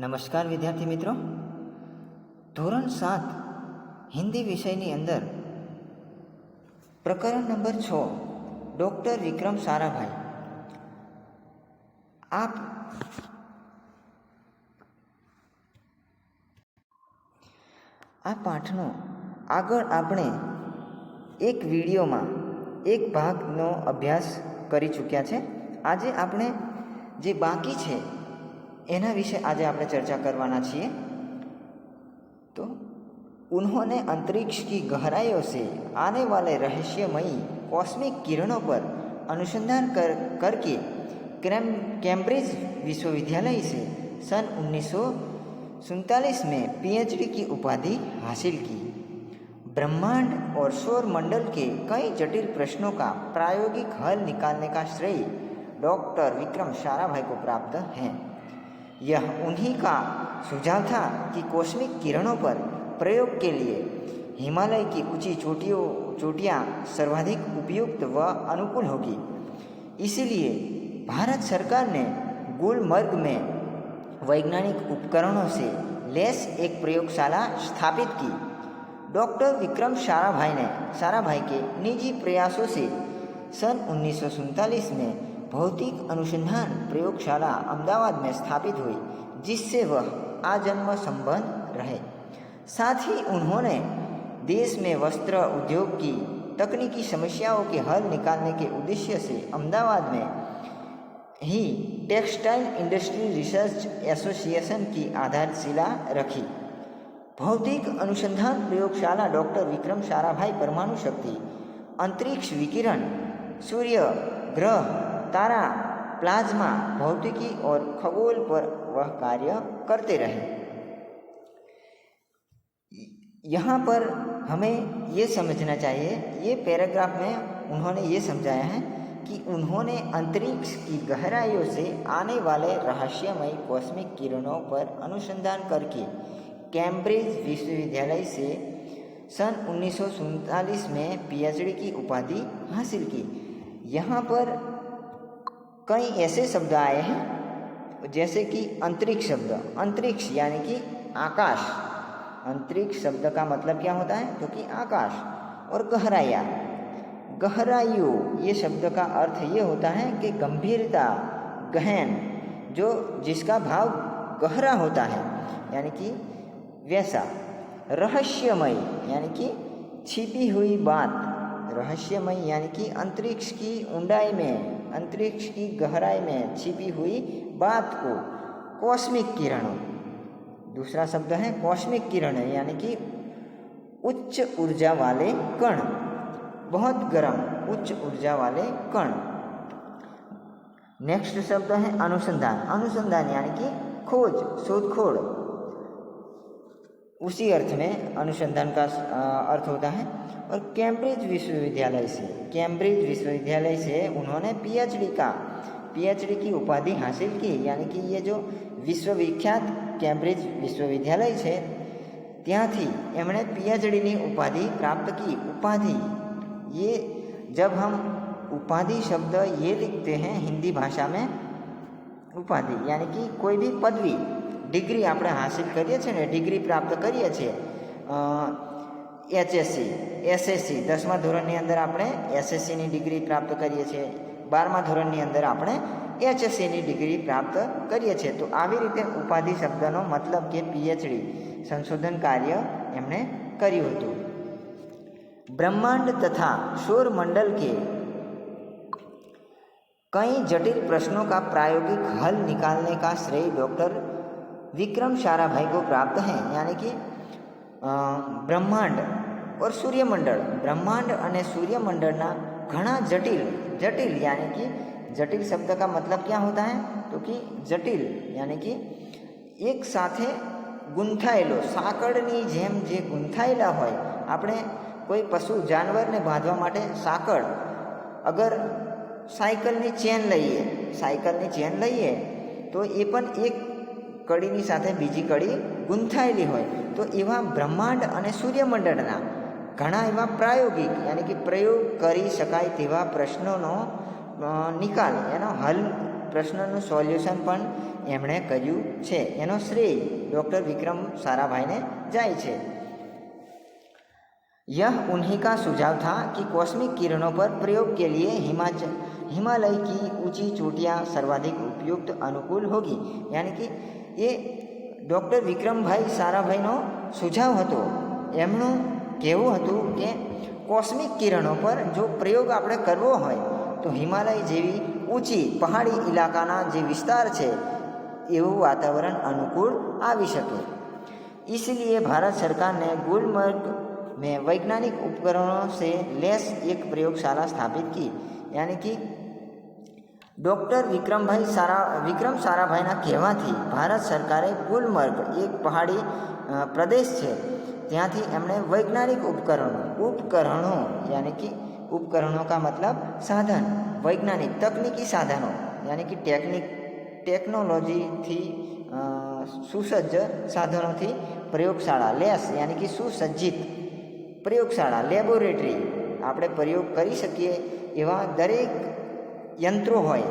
નમસ્કાર વિદ્યાર્થી મિત્રો, ધોરણ 7 હિન્દી વિષયની અંદર પ્રકરણ નંબર 6 ડૉક્ટર વિક્રમ સારાભાઈ. આ પાઠનો આગળ આપણે એક વિડીયોમાં એક ભાગનો અભ્યાસ કરી ચૂક્યા છે. આજે આપણે જે બાકી છે एना विषय आज आप चर्चा करवाना चाहिए. तो उन्होंने अंतरिक्ष की गहराइयों से आने वाले रहस्यमयी कॉस्मिक किरणों पर अनुसंधान करके कैम्ब्रिज विश्वविद्यालय से सन 1947 में पीएचडी की उपाधि हासिल की. ब्रह्मांड और सौर मंडल के कई जटिल प्रश्नों का प्रायोगिक हल निकालने का श्रेय डॉक्टर विक्रम साराभाई को प्राप्त है. यह उन्हीं का सुझाव था कि कॉस्मिक किरणों पर प्रयोग के लिए हिमालय की ऊंची चोटियाँ सर्वाधिक उपयुक्त व अनुकूल होगी. इसीलिए भारत सरकार ने गुलमर्ग में वैज्ञानिक उपकरणों से लैस एक प्रयोगशाला स्थापित की. डॉक्टर विक्रम साराभाई के निजी प्रयासों से सन 1947 में भौतिक अनुसंधान प्रयोगशाला अहमदाबाद में स्थापित हुई, जिससे वह आजन्म संबंध रहे. साथ ही उन्होंने देश में वस्त्र उद्योग की तकनीकी समस्याओं के हल निकालने के उद्देश्य से अहमदाबाद में ही टेक्सटाइल इंडस्ट्री रिसर्च एसोसिएशन की आधारशिला रखी. भौतिक अनुसंधान प्रयोगशाला डॉक्टर विक्रम साराभाई परमाणु शक्ति, अंतरिक्ष विकिरण, सूर्य, ग्रह, तारा, प्लाज्मा भौतिकी और खगोल पर वह कार्य करते रहे. यहाँ पर हमें ये समझना चाहिए, ये पैराग्राफ में उन्होंने ये समझाया है कि उन्होंने अंतरिक्ष की गहराइयों से आने वाले रहस्यमयी कॉस्मिक किरणों पर अनुसंधान करके कैम्ब्रिज विश्वविद्यालय से सन 1947 में पीएचडी की उपाधि हासिल की. यहाँ पर कई ऐसे शब्द आए हैं जैसे कि अंतरिक्ष शब्द. अंतरिक्ष यानी कि आकाश. अंतरिक्ष शब्द का मतलब क्या होता है? तो कि आकाश. और गहराइयों ये शब्द का अर्थ ये होता है कि गंभीरता, गहन, जो जिसका भाव गहरा होता है, यानी कि वैसा. रहस्यमय यानी कि छिपी हुई बात. रहस्यमय यानी कि अंतरिक्ष की ऊंडाई में, अंतरिक्ष की गहराई में छिपी हुई बात को कॉस्मिक किरणों. दूसरा शब्द है कॉस्मिक किरण, यानी कि उच्च ऊर्जा वाले कण, बहुत गर्म उच्च ऊर्जा वाले कण. नेक्स्ट शब्द है अनुसंधान. अनुसंधान यानी कि खोज, शोधखोड़. उसी अर्थ में अनुसंधान का अर्थ होता है. और कैम्ब्रिज विश्वविद्यालय से उन्होंने पीएचडी की उपाधि हासिल की. यानी कि ये जो विश्वविख्यात कैम्ब्रिज विश्वविद्यालय है ત્યાંથી એમણે પીએચડીની ઉપાધિ प्राप्त की. उपाधि, ये जब हम उपाधि शब्द ये लिखते हैं हिंदी भाषा में, उपाधि यानी कि कोई भी पदवी, डिग्री આપણે હાસિલ કરીએ છીએ ને, ડિગ્રી પ્રાપ્ત કરીએ છીએ. એસએસસી 10મા ધોરણની અંદર આપણે એસએસસીની ડિગ્રી પ્રાપ્ત કરીએ છીએ. 12મા ધોરણની અંદર આપણે એચએસસીની ડિગ્રી પ્રાપ્ત કરીએ છીએ. તો આવી રીતે ઉપાધિ શબ્દનો મતલબ કે પીએચડી સંશોધન કાર્ય એમણે કર્યું હતું. ब्रह्मांड तथा सौर मंडल के कई जटिल प्रश्नों का प्रायोगिक हल निकालने का श्रेय डॉक्टर विक्रम साराभाई को प्राप्त है. यानी कि ब्रह्मांड और सूर्यमंडल, ब्रह्मांड और सूर्यमंडलना घना जटिल यानी कि जटिल शब्द का मतलब क्या होता है? तो कि जटिल यानी कि एक साथे गूंथायेलो, साकड़नी जेम जे गूंथायेला होय. આપણે કોઈ પશુ જાનવરને બાંધવા માટે સાંકળ, અગર સાયકલની ચેન લઈએ તો એ પણ એક કડીની સાથે બીજી કડી ગૂંથાયેલી હોય. તો એવા બ્રહ્માંડ અને સૂર્યમંડળના ઘણા એવા પ્રાયોગિક યાની કે પ્રયોગ કરી શકાય તેવા પ્રશ્નોનો નિકાલ, એનો હલ, પ્રશ્નનું સોલ્યુશન પણ એમણે કર્યું છે, એનો શ્રેય ડૉક્ટર વિક્રમ સારાભાઈને જાય છે। यह उन्हीं का सुझाव था कि कॉस्मिक किरणों पर प्रयोग के लिए हिमालय की ऊंची चोटियां सर्वाधिक उपयुक्त अनुकूल होगी। यानी कि ये डॉक्टर विक्रमभाई साराभाईનો સુઝાવ હતો। એમનું કહેવું હતું કે કોસ્મિક કિરણો પર જો પ્રયોગ આપણે કરવો હોય તો હિમાલય જેવી ઊંચી પહાડી ઇલાકાના જે વિસ્તાર છે એવું વાતાવરણ અનુકૂળ આવી શકે। इसलिए भारत सरकार ने गुलमर्ग में वैज्ञानिक उपकरणों से लैस एक प्रयोगशाला स्थापित की। यानी कि डॉक्टर विक्रम साराभाईना कहेवाथी भारत सरकारे गुलमर्ग एक पहाड़ी प्रदेश है त्यांथी एमणे वैज्ञानिक उपकरणों यानी कि उपकरणों का मतलब साधन, वैज्ञानिक तकनीकी साधनों यानी कि टेक्नोलॉजी थी सुसज्ज साधनों थी प्रयोगशाला लेस यानी कि सुसज्जित प्रयोगशाला लेबोरेटरी આપણે પ્રયોગ કરી શકીએ એવા દરેક યંત્રો હોય,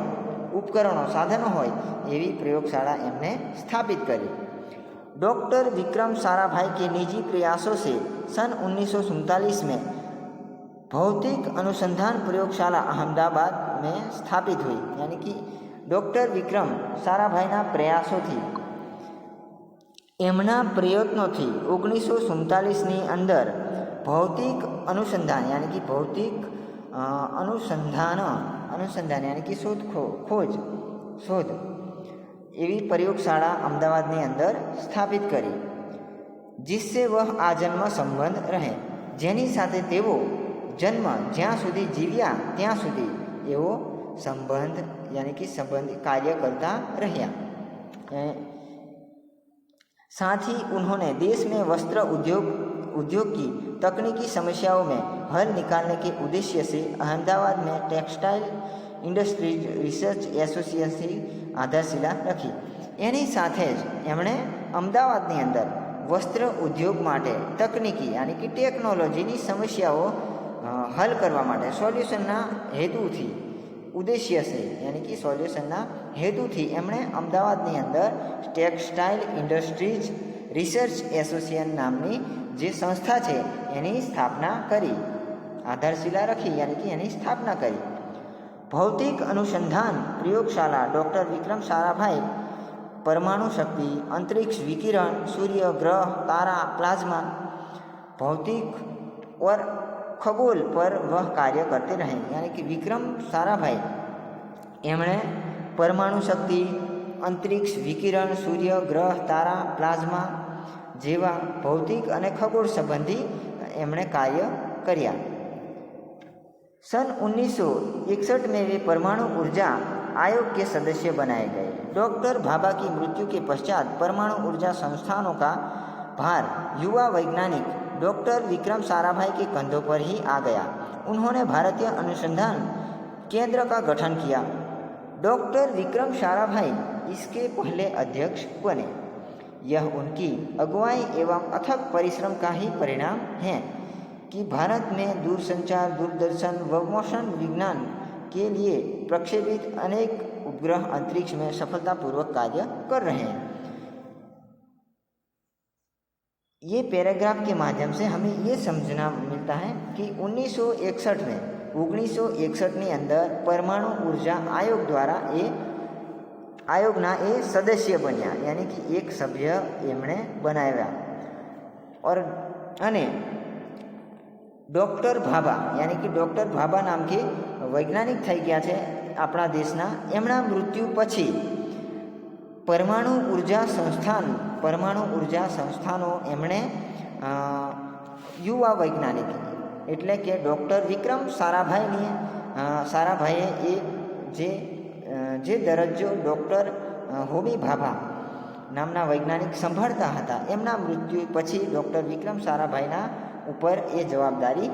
ઉપકરણો, સાધનો હોય એવી પ્રયોગશાળા એમને સ્થાપિત કરી। डॉक्टर विक्रम साराभाई के निजी प्रयासों से सन 1947 में भौतिक अनुसंधान प्रयोगशाला अहमदाबाद में स्थापित हुई। यानी कि डॉक्टर विक्रम साराभाईना प्रयासों एमना प्रयत्नों 1947 अंदर भौतिक अनुसंधान यानी कि भौतिक अनुसंधान यानी कि शोध एवी प्रयोगशाला अमदावादनी अंदर स्थापित करी, जिससे वह आजन्म संबंध रहे, जेनी साथे तेवो जन्म ज्यां सुधी जीव्या त्यां सुधी एवो संबंध यानी कि संबंध कार्य करता रह्या। साथ ही उन्होंने देश में वस्त्र उद्योग की तकनीकी समस्याओं में हल निकालने के उद्देश्य से अहमदाबाद में टेक्सटाइल इंडस्ट्रीज रिसर्च एसोसिएशन आधारशिला रखी। एनी साथे ज एमणे अमदावादनी अंदर वस्त्र उद्योग माटे तकनीकी यानी कि टेक्नोलॉजीनी समस्याओं हल करवा माटे सोल्यूशनना हेतुथी उद्देश्य से यानी कि सोल्यूशनना हेतुथी एमणे अमदावादनी अंदर टेक्सटाइल इंडस्ट्रीज रिसर्च एसोसिएशन नामनी जे संस्था है एनी स्थापना करी, आधारशिला रखी यानी कि एनी स्थापना करी। भौतिक अनुसंधान प्रयोगशाला डॉक्टर विक्रम साराभाई परमाणु शक्ति, अंतरिक्ष विकिरण, सूर्य, ग्रह, तारा, प्लाज्मा, भौतिक और खगोल पर वह कार्य करते रहे। यानी कि विक्रम साराभाई एमणे परमाणु शक्ति, अंतरिक्ष विकिरण, सूर्य, ग्रह, तारा, प्लाज्मा जेवा भौतिक और खगोल संबंधी एमणे कार्य कर्या। सन 1961 में वे परमाणु ऊर्जा आयोग के सदस्य बनाए गए। डॉक्टर भाभा की मृत्यु के पश्चात परमाणु ऊर्जा संस्थानों का भार युवा वैज्ञानिक डॉक्टर विक्रम साराभाई के कंधों पर ही आ गया। उन्होंने भारतीय अनुसंधान केंद्र का गठन किया। डॉक्टर विक्रम साराभाई इसके पहले अध्यक्ष बने। यह उनकी अगुवाई एवं अथक परिश्रम का ही परिणाम है कि भारत में दूरसंचार, दूरदर्शन व मौसम विज्ञान के लिए प्रक्षेपित अनेक उपग्रह अंतरिक्ष में सफलतापूर्वक कार्य कर रहे हैं। ये पैराग्राफ के माध्यम से हमें ये समझना मिलता है कि 1961 ની અંદર परमाणु ऊर्जा आयोग द्वारा आयोगना ए सदस्य बन्या यानी कि एक सभ्य एमणे बनाव्या। और अने डॉक्टर भाभा यानी कि डॉक्टर भाभा नाम के वैज्ञानिक थई गया है अपना देशना। एमना मृत्यु पछी परमाणु ऊर्जा संस्थानों एमणे युवा वैज्ञानिक एटले के डॉक्टर विक्रम साराभाईए जे दरज्जो डॉक्टर होमी भाभा नामना वैज्ञानिक संभाळता हता, एमना मृत्यु पछी डॉक्टर विक्रम साराभाईना ऊपर ये जवाबदारी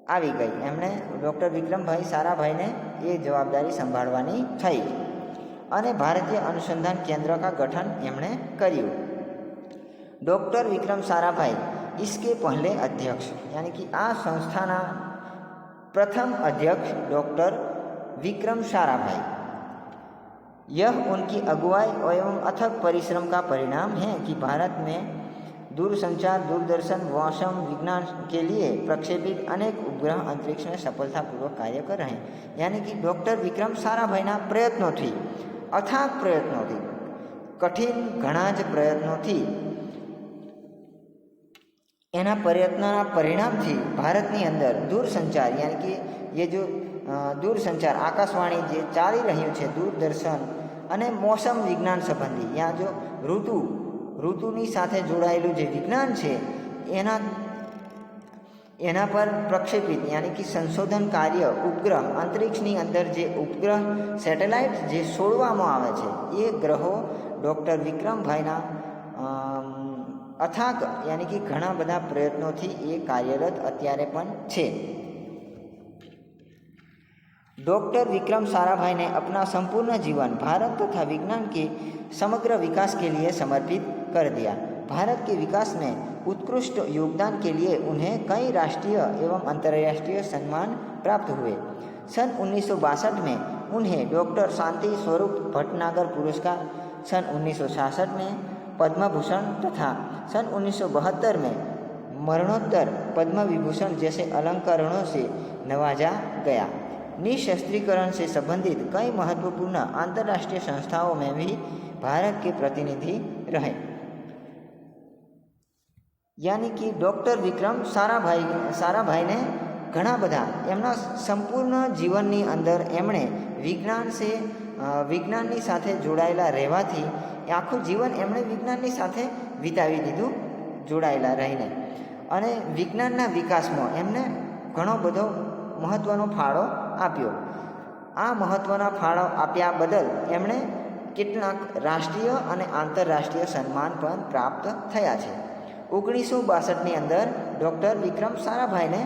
આવી ગઈ। એમણે ડૉક્ટર વિક્રમભાઈ સારાભાઈને એ જવાબદારી સંભાળવાની થઈ અને ભારતીય अनुसंधान केंद्र का गठन एमणे कर्યું। डॉक्टर विक्रम साराभाई इसके पहले अध्यक्ष यानी कि आ संस्थाना प्रथम अध्यक्ष डॉक्टर विक्रम साराभाई। यह उनकी अगुवाई एवं अथक परिश्रम का परिणाम है कि भारत में दूरसंचार, दूरदर्शन, मौसम विज्ञान के लिए प्रक्षेपित अनेक उपग्रह अंतरिक्ष में सफलतापूर्वक कार्य कर रहे हैं। यानी कि डॉक्टर विक्रम साराभाईના પ્રયત્નોથી, અથાગ પ્રયત્નોથી, કઠિન ઘણા જ પ્રયત્નોથી, એના પ્રયત્નોના પરિણામથી ભારતની અંદર દૂરસંચાર યાनी कि ये जो दूरसंचार आकाशवाणी જે ચાલી રહ્યું છે, दूरदर्शन અને મોસમ વિજ્ઞાન સંબંધી યા જો ઋતુની સાથે જોડાયેલું જે વિજ્ઞાન છે એના પર પ્રક્ષેપિત યાनी कि સંશોધન કાર્ય ઉપગ્રહ અંતરિક્ષની અંદર જે ઉપગ્રહ સેટેલાઇટ જે છોડવામાં આવે છે એ ગ્રહો ડૉક્ટર વિક્રમભાઈના અથાગ યાनी कि ઘણા બધા પ્રયત્નોથી એ કાર્યરત અત્યારે પણ છે। डॉक्टर विक्रम साराभाई ने अपना संपूर्ण जीवन भारत तथा विज्ञान के समग्र विकास के लिए समर्पित कर दिया। भारत के विकास में उत्कृष्ट योगदान के लिए उन्हें कई राष्ट्रीय एवं अंतर्राष्ट्रीय सम्मान प्राप्त हुए। सन 1962 में उन्हें डॉक्टर शांति स्वरूप भटनागर पुरस्कार, सन 1966 में पद्म भूषण तथा सन 1972 में मरणोत्तर पद्म विभूषण जैसे अलंकरणों से नवाजा गया। निशस्त्रीकरण से संबंधित कई महत्वपूर्ण अंतर्राष्ट्रीय संस्थाओं में भी भारत के प्रतिनिधि रहे। यानी कि डॉक्टर विक्रम साराभाईने घણા બધા એમના સંપૂર્ણ જીવનની અંદર એમણે વિજ્ઞાનની સાથે જોડાયેલા રહેવાથી આખું જીવન એમણે વિજ્ઞાનની સાથે વિતાવી દીધું જોડાયેલા રહીને, અને વિજ્ઞાનના વિકાસમાં એમને ઘણો બધો મહત્ત્વનો ફાળો આપ્યો। આ મહત્ત્વના ફાળો આપ્યા બદલ એમણે કેટલાક રાષ્ટ્રીય અને આંતરરાષ્ટ્રીય સન્માન પણ પ્રાપ્ત થયા છે। 1962ની અંદર ડૉક્ટર વિક્રમ સારાભાઈને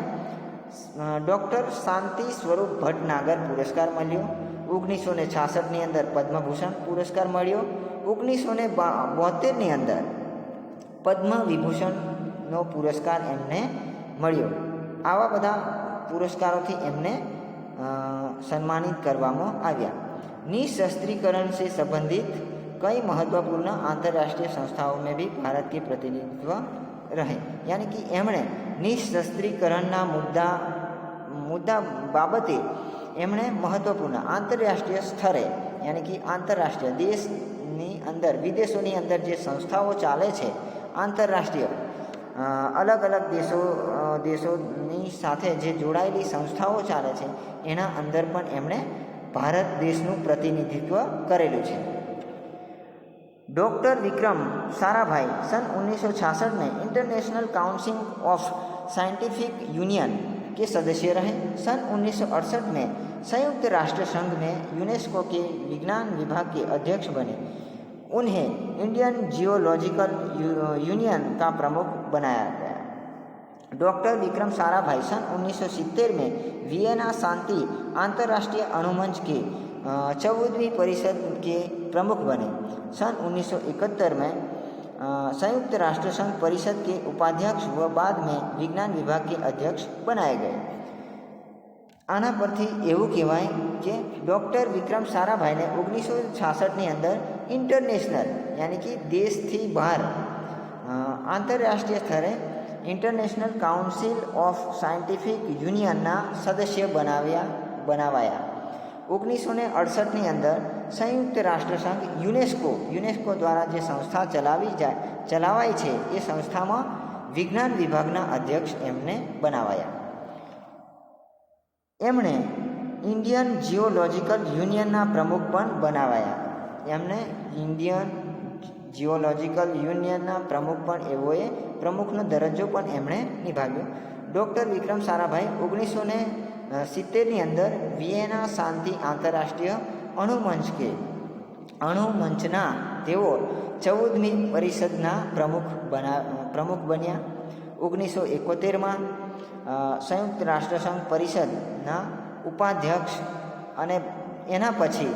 ડૉક્ટર શાંતિ સ્વરૂપ ભટનાગર પુરસ્કાર મળ્યો। 1966ની અંદર પદ્મભૂષણ પુરસ્કાર મળ્યો। 1972ની અંદર પદ્મ વિભૂષણનો પુરસ્કાર એમને મળ્યો। આવા બધા પુરસ્કારોથી એમને सम्मानित કરવામાં આવ્યા। निशस्त्रीकरण से संबंधित कई महत्वपूर्ण अंतर्राष्ट्रीय संस्थाओं में भी भारत के प्रतिनिधित्व रहे। यानी कि एमणे निशस्त्रीकरणना मुद्दा बाबते एमणे महत्वपूर्ण आंतरराष्ट्रीय स्तरे यानी कि आंतरराष्ट्रीय देशनी अंदर विदेशोनी अंदर जे संस्थाओं चाले छे आंतरराष्ट्रीय अलग अलग देशोनी साथे जे जोड़ाયેલી संस्थाओं चाले छे एना अंदर पण एमणे भारत देशનું प्रतिनिधित्व करेलुं छे। डॉक्टर विक्रम साराभाई सन 1966 में international council of scientific union के सदस्य रहे। सन 1968 में संयुक्त राष्ट्र संघ में यूनेस्को के विज्ञान विभाग के अध्यक्ष बने। उन्हें इंडियन जियोलॉजिकल यूनियन का प्रमुख बनाया गया। डॉक्टर विक्रम साराभाई सन 1970 में वियना शांति अंतर्राष्ट्रीय अणुमंच के 14वीं परिषद के प्रमुख बने। सन 1971 में संयुक्त राष्ट्र संघ परिषद के उपाध्यक्ष व बाद में विज्ञान विभाग के अध्यक्ष बनाए गए। आना परथी एवं कहेवाय कि डॉक्टर विक्रम साराभाईने 1966ની અંદર इंटरनेशनल यानी कि देश थी बहार आंतरराष्ट्रीय स्तरे इंटरनेशनल काउंसिल ऑफ साइंटिफिक यूनियनना सदस्य बनावाया। 1968ની અંદર संयुक्त राष्ट्र संघ यूनेस्को द्वारा जे संस्था चलावाई छे ए संस्थामां विज्ञान विभागना अध्यक्ष एमने बनावाया। एमणे इंडियन जियोलॉजिकल यूनियनना प्रमुख पण बनावाया। एमणे इंडियन जियोलॉजिकल यूनियनना प्रमुख पण एवोए प्रमुखनो दरज्जो पण एमणे निभाव्यो। डॉक्टर विक्रम साराभाई 1970ની અંદર वियना शांति अंतर्राष्ट्रीय अणुमंचना तेओ 14મી परिषदना प्रमुख बन्या। 1971 में संयुक्त राष्ट्र संघ परिषदना उपाध्यक्ष अने एना पछी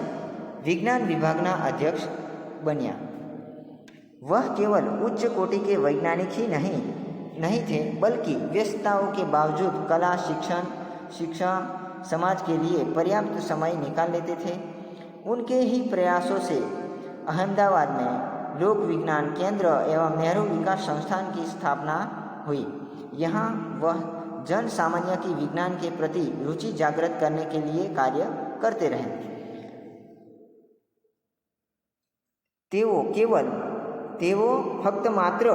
विज्ञान विभागना अध्यक्ष बन्या। वह केवल उच्च कोटि के वैज्ञानिक ही नहीं थे बल्कि व्यस्तताओं के बावजूद कला शिक्षण समाज के लिए पर्याप्त समय निकाल लेते थे। उनके ही प्रयासों से अहमदाबाद में लोक विज्ञान केंद्र एवं नेहरू विकास संस्थान की स्थापना हुई। यहाँ वह जन सामान्य की विज्ञान के प्रति रुचि जागृत करने के लिए कार्य करते रहे। તેઓ ફક્ત માત્ર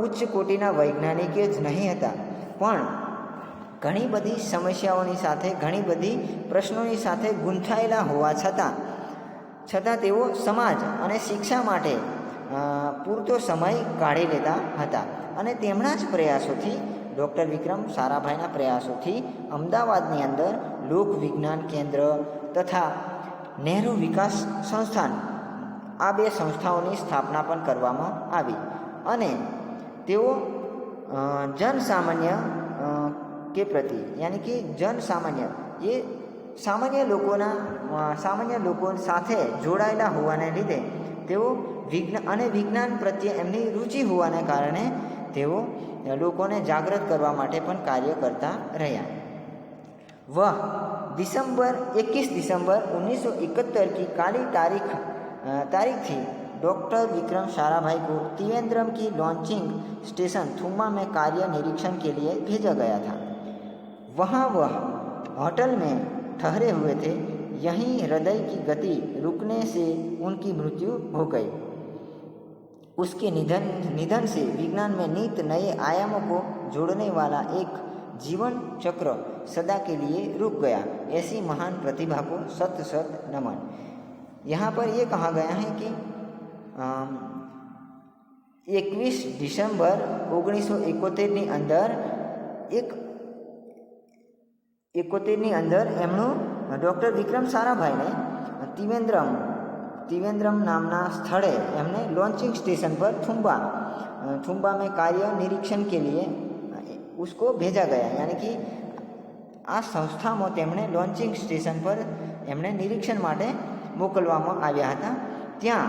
ઉચ્ચ કોટીના વૈજ્ઞાનિક જ નહીં હતા, પણ ઘણી બધી સમસ્યાઓની સાથે, ઘણી બધી પ્રશ્નોની સાથે ગૂંથાયેલા હોવા છતાં તેઓ સમાજ અને શિક્ષા માટે પૂરતો સમય કાઢી લેતા હતા અને તેમના જ પ્રયાસોથી, ડૉક્ટર વિક્રમ સારાભાઈના પ્રયાસોથી અમદાવાદની અંદર લોક વિજ્ઞાન કેન્દ્ર તથા નહેરુ વિકાસ સંસ્થાન, આ બે સંસ્થાઓની સ્થાપના પણ કરવામાં આવી અને તેઓ જન સામાન્ય કે પ્રતિ યાની કે જન સામાન્ય એ સામાન્ય લોકો સાથે જોડાયેલા હોવાને લીધે તેઓ વિજ્ઞાન પ્રત્યે એમની રુચિ હોવાને કારણે તેઓ લોકોને જાગૃત કરવા માટે પણ કાર્ય કરતા રહ્યા। वह 21 दिसंबर 1971 की काली तारीख थी। डॉक्टर विक्रम साराभाई को त्रिवेंद्रम की लॉन्चिंग स्टेशन थुम्बा में कार्य निरीक्षण के लिए भेजा गया था। वहाँ वह होटल में ठहरे हुए थे। यहीं हृदय की गति रुकने से उनकी मृत्यु हो गई। उसके निधन से विज्ञान में नित नए आयामों को जोड़ने वाला एक जीवन चक्र सदा के लिए रुक गया। ऐसी महान प्रतिभा को सत नमन। यहाँ पर ये कहा गया है कि 21 डिसेम्बर 1971 ની અંદર એમનું ડૉક્ટર વિક્રમ સારાભાઈને त्रिवेंद्रम नामना स्थले एमने लॉन्चिंग स्टेशन पर थुम्बा में कार्य निरीक्षण के लिए उसको भेजा गया। यानी कि आ संस्था में तेमणे लॉन्चिंग स्टेशन पर एमने निरीक्षण माटे मोकलवामां आव्या हता। त्यां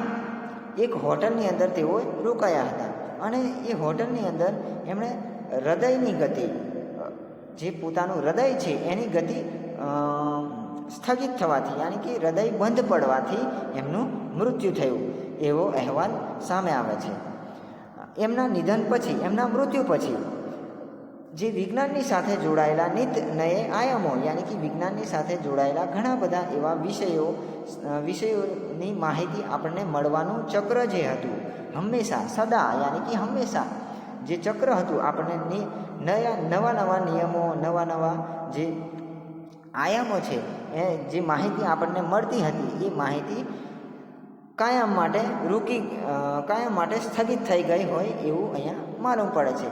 एक होटलनी अंदर तेओ रोकाया हता अने ए होटलनी अंदर एमणे हृदयनी गति, जे पोतानुं हृदय छे एनी गति स्थगित थवाथी यानी कि हृदय बंध पड़वाथी एमनुं मृत्यु थयुं एवो अहेवाल सामे आवे छे। एमना निधन पछी, एमना मृत्यु पछी जे विज्ञाननी साथे जोड़ायेला नित नए आयामो यानी कि विज्ञाननी साथे जोड़ायेला घणा बधा एवा विषयोनी माहिती आपणे मळवानुं चक्र जे हतुं हमेशा सदा यानी कि हमेशा जे चक्र हतुं आपणे नवा नियमो, नवा जे आयामो छे जे माहिती आपणे मळती हती ए माहिती कायम माटे स्थगित थई गई होय एवुं अहींया मालूम पड़े छे।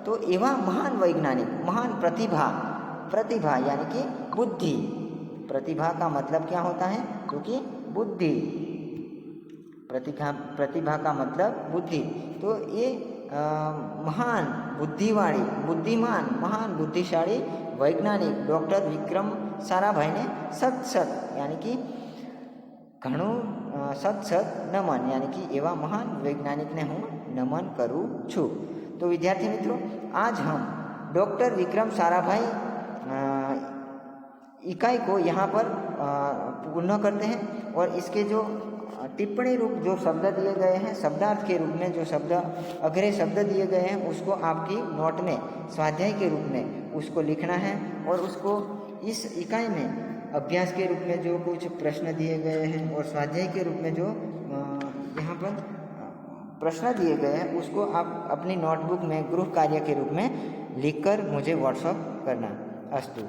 तो एवा महान वैज्ञानिक, महान प्रतिभा यानी कि बुद्धि, प्रतिभा का मतलब क्या होता है? तो कि बुद्धि, प्रतिभा का मतलब बुद्धि। तो ये महान बुद्धिमान महान बुद्धिशाली वैज्ञानिक डॉक्टर विक्रम साराभाई ने सत यानी कि घणुं सत नमन यानी कि एवा महान वैज्ञानिक ने हूँ नमन करूँ छूँ। तो विद्यार्थी मित्रों, आज हम डॉक्टर विक्रम साराभाई इकाई को यहाँ पर पूर्ण करते हैं और इसके जो टिप्पणी रूप जो शब्द दिए गए हैं, शब्दार्थ के रूप में जो अग्रय शब्द दिए गए हैं उसको आपकी नोट में स्वाध्याय के रूप में उसको लिखना है और उसको इस इकाई में अभ्यास के रूप में जो कुछ प्रश्न दिए गए हैं और स्वाध्याय के रूप में जो यहाँ पर प्रश्न दिए गए हैं उसको आप अपनी नोटबुक में गृह कार्य के रूप में लिखकर मुझे व्हाट्सएप करना। अस्तु।